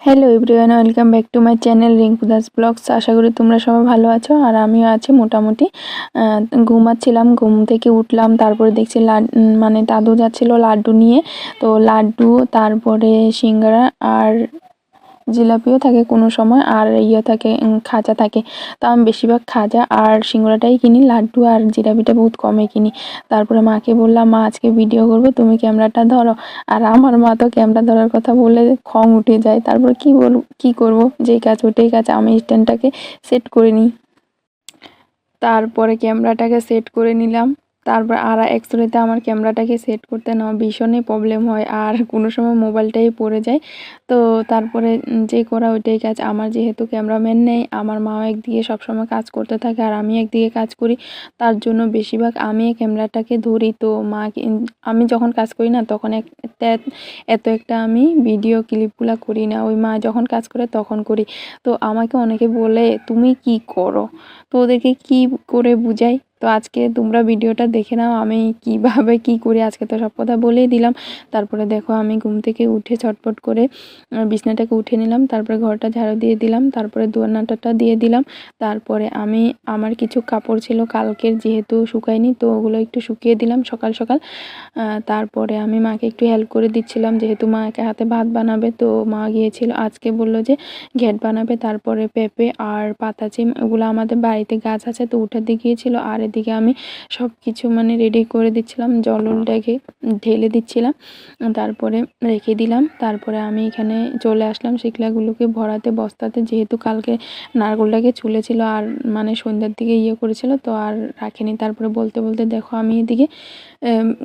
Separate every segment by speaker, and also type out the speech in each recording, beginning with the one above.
Speaker 1: Hello everyone, welcome back to my channel Rinku Das blogs. আশা করি তোমরা সবাই ভালো আছো আর আমিও আছি মোটামুটি। ঘুমাচ্ছিলাম, ঘুম থেকে উঠলাম, তারপরে দেখছি মানে দাদু যাচ্ছিল লাড্ডু নিয়ে। তো লাড্ডু, তারপরে সিঙ্গারা আর জিলাপিও থাকে কোনো সময়, আর থাকে খাজা থাকে। তো আমি বেশিরভাগ খাজা আর সিঙ্গারাটাই কিনি, লাড্ডু আর জিলাপিটা বহুত কমে কিনি। তারপরে মাকে বললাম, মা আজকে ভিডিও করবো, তুমি ক্যামেরাটা ধরো। আর আমার মা তো ক্যামেরা ধরার কথা বলে খং উঠে যায়। তারপর কি করব, যেই কাজ ওটাই কাজ, আমি স্ট্যান্ডটাকে সেট করে নিই। তারপরে ক্যামেরাটাকে সেট করে নিলাম। তারপর আর এক্সরেতে আমার ক্যামেরাটাকে সেট করতে না ভীষণই প্রবলেম হয়, আর কোনো সময় মোবাইলটাই পড়ে যায়। তো তারপরে যে করা ওইটাই কাজ। আমার যেহেতু ক্যামেরাম্যান নেই, আমার মা একদিকে সবসময় কাজ করতে থাকে আর আমি একদিকে কাজ করি, তার জন্য বেশিরভাগ আমি ক্যামেরাটাকে ধরি। তো আমি যখন কাজ করি না তখন এত একটা আমি ভিডিও ক্লিপগুলো করি না, ওই মা যখন কাজ করে তখন করি। তো আমাকে অনেকে বলে তুমি কি করো, তো ওদেরকে কি করে বুঝাই। তো আজকে তোমরা ভিডিওটা দেখে নাও আমি কিভাবে কি করি। আজকে তো সব কথা বলেই দিলাম। তারপরে দেখো আমি ঘুম থেকে উঠে ছটপট করে বিছনাটাকে উঠে নিলাম, তারপরে ঘরটা ঝাড়ু দিয়ে দিলাম, তারপরে দোয়ানাটা দিয়ে দিলাম। তারপরে আমি আমার কিছু কাপড় ছিল কালকের, যেহেতু শুকায়নি, তো ওগুলো একটু শুকিয়ে দিলাম সকাল সকাল। তারপরে আমি মাকে একটু হেল্প করে দিচ্ছিলাম, যেহেতু মা একা হাতে ভাত বানাবে। তো মা গিয়েছিল, আজকে বললো যে ঘ্যাট বানাবে। তারপরে পেঁপে আর পাতা চিম, ওগুলো আমাদের বাড়িতে গাছ আছে, তো উঠাতে গিয়েছিল। আর এদিকে আমি সব কিছু মানে রেডি করে দিচ্ছিলাম, জলটাকে ঢেলে দিচ্ছিলাম, তারপরে রেখে দিলাম। তারপরে আমি এখানে চলে আসলাম শিকলাগুলোকে ভরাতে বস্তাতে, যেহেতু কালকে নারকেলটাকে ছুলেছিল আর মানে সন্ধ্যার দিকে করেছিল, তো আর রাখিনি। তারপরে বলতে বলতে দেখো আমি এদিকে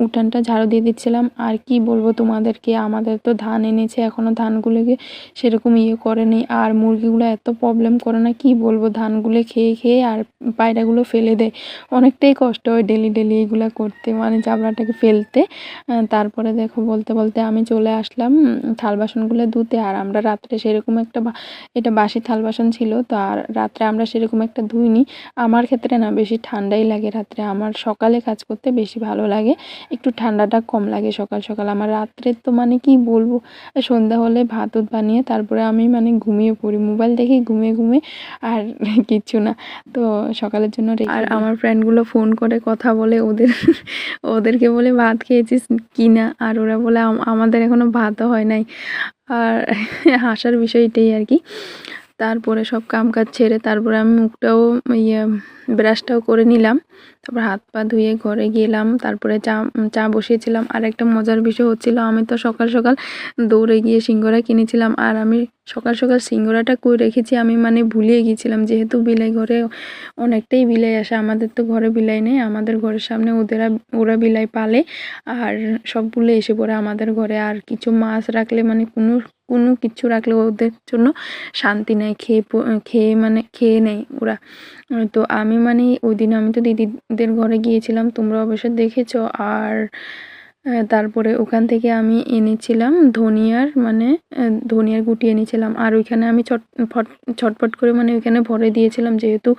Speaker 1: উঠানটা ঝাড়ু দিয়ে দিচ্ছিলাম। আর কি বলবো তোমাদেরকে, আমাদের তো ধান এনেছে, এখনও ধানগুলোকে সেরকম করেনি। আর মুরগিগুলো এত প্রবলেম করে না, কি বলবো, ধানগুলো খেয়ে খেয়ে আর পায়রাগুলো ফেলে দেয়। অনেকটাই কষ্ট হয় ডেলি ডেলি এগুলো করতে, মানে জাবড়াটাকে ফেলতে। তারপরে দেখো বলতে বলতে আমি চলে আসলাম থাল বাসনগুলো ধুতে। আর আমরা রাত্রে সেরকম একটা এটা বাসি থাল বাসন ছিল, তো আর রাত্রে আমরা সেরকম একটা ধুইনি। আমার ক্ষেত্রে না বেশি ঠান্ডাই লাগে রাত্রে, আমার সকালে কাজ করতে বেশি ভালো লাগে, একটু ঠান্ডাটা কম লাগে সকাল সকাল। আমার রাত্রে তো মানে কি বলবো, সন্ধ্যা হলে ভাত বানিয়ে তারপরে আমি মানে ঘুমিয়ে পড়ি, মোবাইল দেখি ঘুমিয়ে ঘুমিয়ে, আর কিচ্ছু না। তো সকালের জন্য আর আমার ফ্রেন্ডগুলো ফোন করে কথা বলে, ওদেরকে বলে ভাত খেয়েছিস কি না, আর ওরা বলে আমাদের এখনো ভাতও হয় নাই। আর হাসার বিষয় এটাই আর কি। তারপরে সব কাম কাজ ছেড়ে তারপরে আমি মুখটাও ব্রাশটাও করে নিলাম, তারপর হাত পা ধুয়ে ঘরে গেলাম। তারপরে চা বসিয়েছিলাম। আর একটা মজার বিষয় হচ্ছিল, আমি তো সকাল সকাল দৌড়ে গিয়ে সিঙ্গারা কিনেছিলাম। আর আমি সকাল সকাল সিঙ্গারাটা করে রেখেছি, আমি মানে ভুলিয়ে গিয়েছিলাম, যেহেতু বিলাই ঘরে অনেকটাই বিলাই আসে। আমাদের তো ঘরে বিলাই নেই, আমাদের ঘরের সামনে ওরা বিলাই পালে, আর সবগুলো এসে পড়ে আমাদের ঘরে। আর কিছু মাছ রাখলে মানে কোনো কিছু রাখলে ওদের জন্য শান্তি নেই, খেয়ে নেয় ওরা। তো আমি মানে ওই দিন আমি তো দিদিদের ঘরে গিয়েছিলাম, তোমরা অবশ্যই দেখেছো। আর তারপরে ওখান থেকে আমি এনেছিলাম ধনিয়ার গুটি এনেছিলাম। আর ওইখানে আমি ছটপট করে মানে ওইখানে ভরে দিয়েছিলাম, যেহেতু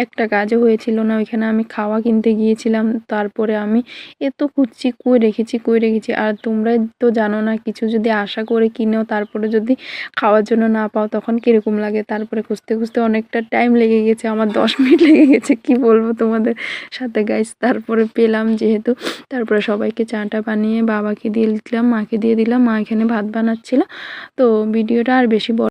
Speaker 1: একটা কাজও হয়েছিল না, ওইখানে আমি খাওয়া কিনতে গিয়েছিলাম। তারপরে আমি এত খুঁজছি, কই রেখেছি। আর তোমরা তো জানো না, কিছু যদি আশা করে কিনেও তারপরে যদি খাওয়ার জন্য না পাও তখন কীরকম লাগে। তারপরে খুঁজতে খুঁজতে অনেকটা টাইম লেগে গেছে, আমার 10 মিনিট লেগে গেছে, কি বলবো তোমাদের সাথে গাইস। তারপরে পেলাম যেহেতু, তারপরে সবাইকে চাটা বানিয়ে বাবাকে দিয়ে দিলাম, মাকে দিয়ে দিলাম, মা এখানে ভাত বানাচ্ছিল। তো ভিডিওটা আর বেশি